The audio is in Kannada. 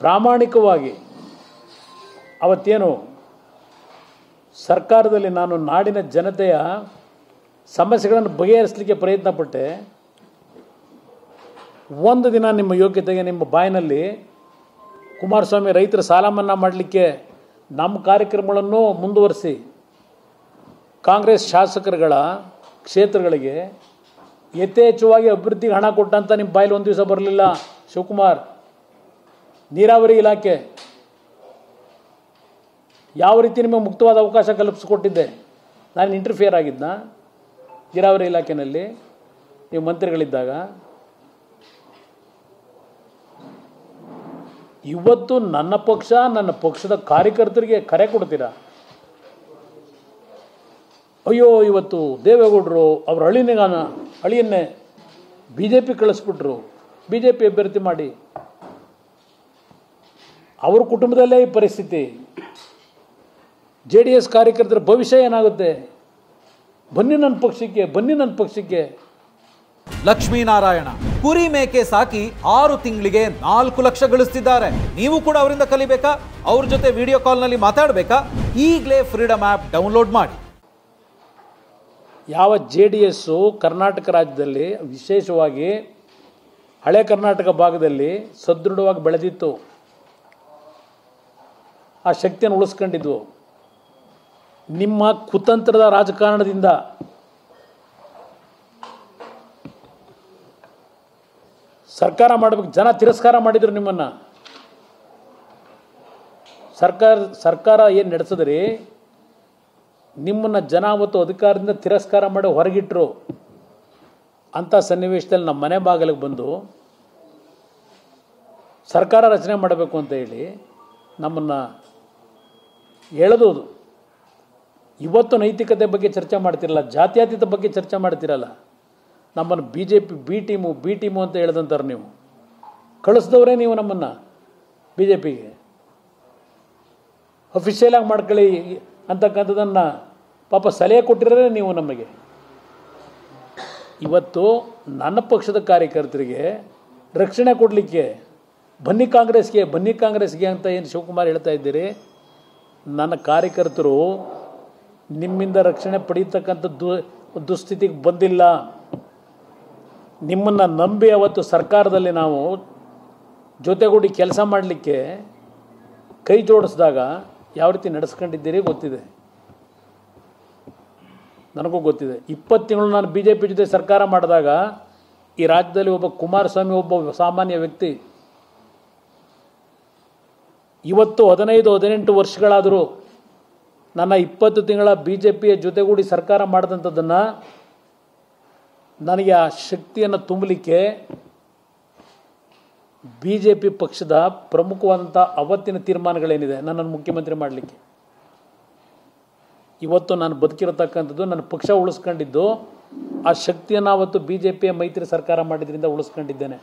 ಪ್ರಾಮಾಣಿಕವಾಗಿ ಅವತ್ತೇನು ಸರ್ಕಾರದಲ್ಲಿ ನಾನು ನಾಡಿನ ಜನತೆಯ ಸಮಸ್ಯೆಗಳನ್ನು ಬಗೆಹರಿಸಲಿಕ್ಕೆ ಪ್ರಯತ್ನ ಪಟ್ಟೆ. ಒಂದು ದಿನ ನಿಮ್ಮ ಯೋಗ್ಯತೆಗೆ ನಿಮ್ಮ ಬಾಯಿನಲ್ಲಿ ಕುಮಾರಸ್ವಾಮಿ ರೈತರ ಸಾಲ ಮನ್ನಾ ಮಾಡಲಿಕ್ಕೆ ನಮ್ಮ ಕಾರ್ಯಕ್ರಮಗಳನ್ನು ಮುಂದುವರಿಸಿ ಕಾಂಗ್ರೆಸ್ ಶಾಸಕರುಗಳ ಕ್ಷೇತ್ರಗಳಿಗೆ ಯಥೇಚ್ಛವಾಗಿ ಅಭಿವೃದ್ಧಿಗೆ ಹಣ ಕೊಟ್ಟಂತ ನಿಮ್ಮ ಬಾಯಲ್ಲಿ ಒಂದು ದಿವಸ ಬರಲಿಲ್ಲ ಶಿವಕುಮಾರ್. ನೀರಾವರಿ ಇಲಾಖೆ ಯಾವ ರೀತಿ ನಿಮಗೆ ಮುಕ್ತವಾದ ಅವಕಾಶ ಕಲ್ಪಿಸಿಕೊಟ್ಟಿದ್ದೆ? ನಾನು ಇಂಟರ್ಫಿಯರ್ ಆಗಿದ್ದ ನೀರಾವರಿ ಇಲಾಖೆಯಲ್ಲಿ ನೀವು ಮಂತ್ರಿಗಳಿದ್ದಾಗ? ಇವತ್ತು ನನ್ನ ಪಕ್ಷ ನನ್ನ ಪಕ್ಷದ ಕಾರ್ಯಕರ್ತರಿಗೆ ಕರೆ ಕೊಡ್ತೀರಾ? ಅಯ್ಯೋ ಇವತ್ತು ದೇವೇಗೌಡರು ಅವ್ರ ಅಳಿಯನ್ನೇ BJP ಕಳಿಸ್ಬಿಟ್ರು, BJP ಅಭ್ಯರ್ಥಿ ಮಾಡಿ. ಅವ್ರ ಕುಟುಂಬದಲ್ಲೇ ಈ ಪರಿಸ್ಥಿತಿ. JDS ಕಾರ್ಯಕರ್ತರ ಭವಿಷ್ಯ ಏನಾಗುತ್ತೆ? ಬನ್ನಿ ನನ್ನ ಪಕ್ಷಕ್ಕೆ. ಲಕ್ಷ್ಮೀನಾರಾಯಣ ಕುರಿ ಮೇಕೆ ಸಾಕಿ 6 ತಿಂಗಳಿಗೆ 4 ಲಕ್ಷ ಗಳಿಸ್ತಿದ್ದಾರೆ. ನೀವು ಕೂಡ ಅವರಿಂದ ಕಲಿಬೇಕಾ? ಅವ್ರ ಜೊತೆ ವಿಡಿಯೋ ಕಾಲ್ನಲ್ಲಿ ಮಾತಾಡಬೇಕಾ? ಈಗಲೇ ಫ್ರೀಡಮ್ ಆ್ಯಪ್ ಡೌನ್ಲೋಡ್ ಮಾಡಿ. ಯಾವ JDS ಕರ್ನಾಟಕ ರಾಜ್ಯದಲ್ಲಿ ವಿಶೇಷವಾಗಿ ಹಳೆ ಕರ್ನಾಟಕ ಭಾಗದಲ್ಲಿ ಸದೃಢವಾಗಿ ಬೆಳೆದಿತ್ತು, ಆ ಶಕ್ತಿಯನ್ನು ಉಳಿಸ್ಕೊಂಡಿದ್ವು. ನಿಮ್ಮ ಕುತಂತ್ರದ ರಾಜಕಾರಣದಿಂದ ಸರ್ಕಾರ ಮಾಡಬೇಕು, ಜನ ತಿರಸ್ಕಾರ ಮಾಡಿದ್ರು ನಿಮ್ಮನ್ನು. ಸರ್ಕಾರ ಏನು ನಡೆಸಿದ್ರಿ, ನಿಮ್ಮನ್ನು ಜನ ಮತ್ತು ಅಧಿಕಾರದಿಂದ ತಿರಸ್ಕಾರ ಮಾಡಿ ಹೊರಗಿಟ್ಟರು. ಅಂಥ ಸನ್ನಿವೇಶದಲ್ಲಿ ನಮ್ಮ ಮನೆ ಬಾಗಿಲಿಗೆ ಬಂದು ಸರ್ಕಾರ ರಚನೆ ಮಾಡಬೇಕು ಅಂತ ಹೇಳಿ ನಮ್ಮನ್ನು ಎಳೆದೋದು. ಇವತ್ತು ನೈತಿಕತೆ ಬಗ್ಗೆ ಚರ್ಚೆ ಮಾಡ್ತಿರಲ್ಲ, ಜಾತ್ಯತೀತ ಬಗ್ಗೆ ಚರ್ಚೆ ಮಾಡ್ತಿರಲ್ಲ. ನಮ್ಮನ್ನು BJP ಬಿ ಟೀಮು ಅಂತ ಹೇಳ್ದಂತಾರೆ. ನೀವು ಕಳಿಸ್ದವ್ರೆ ನೀವು ನಮ್ಮನ್ನು BJPಗೆ ಅಫಿಷಿಯಲಾಗಿ ಮಾಡ್ಕೊಳ್ಳಿ ಅಂತಕ್ಕಂಥದ್ದನ್ನು ಪಾಪ ಸಲಹೆ ಕೊಟ್ಟಿರೋದೇ ನೀವು ನಮಗೆ. ಇವತ್ತು ನನ್ನ ಪಕ್ಷದ ಕಾರ್ಯಕರ್ತರಿಗೆ ರಕ್ಷಣೆ ಕೊಡಲಿಕ್ಕೆ ಬನ್ನಿ ಕಾಂಗ್ರೆಸ್ಗೆ ಅಂತ ಏನು ಶಿವಕುಮಾರ್ ಹೇಳ್ತಾ ಇದ್ದೀರಿ? ನನ್ನ ಕಾರ್ಯಕರ್ತರು ನಿಮ್ಮಿಂದ ರಕ್ಷಣೆ ಪಡೀತಕ್ಕಂಥ ದುಸ್ಥಿತಿಗೆ ಬಂದಿಲ್ಲ. ನಿಮ್ಮನ್ನು ನಂಬಿ ಅವತ್ತು ಸರ್ಕಾರದಲ್ಲಿ ನಾವು ಜೊತೆಗೂಡಿ ಕೆಲಸ ಮಾಡಲಿಕ್ಕೆ ಕೈ ಜೋಡಿಸಿದಾಗ ಯಾವ ರೀತಿ ನಡೆಸ್ಕೊಂಡಿದ್ದೀರಿ ಗೊತ್ತಿದೆ, ನನಗೂ ಗೊತ್ತಿದೆ. 20 ತಿಂಗಳು ನಾನು BJP ಜೊತೆ ಸರ್ಕಾರ ಮಾಡಿದಾಗ ಈ ರಾಜ್ಯದಲ್ಲಿ ಒಬ್ಬ ಕುಮಾರಸ್ವಾಮಿ ಒಬ್ಬ ಸಾಮಾನ್ಯ ವ್ಯಕ್ತಿ. ಇವತ್ತು 15-18 ವರ್ಷಗಳಾದರೂ ನನ್ನ 20 ತಿಂಗಳ BJPಯ ಜೊತೆಗೂಡಿ ಸರ್ಕಾರ ಮಾಡಿದಂಥದ್ದನ್ನು ನನಗೆ ಆ ಶಕ್ತಿಯನ್ನು ತುಂಬಲಿಕ್ಕೆ BJP ಪಕ್ಷದ ಪ್ರಮುಖವಾದಂಥ ಅವತ್ತಿನ ತೀರ್ಮಾನಗಳೇನಿದೆ ನನ್ನನ್ನು ಮುಖ್ಯಮಂತ್ರಿ ಮಾಡಲಿಕ್ಕೆ, ಇವತ್ತು ನಾನು ಬದುಕಿರತಕ್ಕಂಥದ್ದು ನನ್ನ ಪಕ್ಷ ಉಳಿಸ್ಕೊಂಡಿದ್ದು ಆ ಶಕ್ತಿಯನ್ನು ಅವತ್ತು BJPಯ ಮೈತ್ರಿ ಸರ್ಕಾರ ಮಾಡಿದ್ರಿಂದ ಉಳಿಸ್ಕೊಂಡಿದ್ದೇನೆ.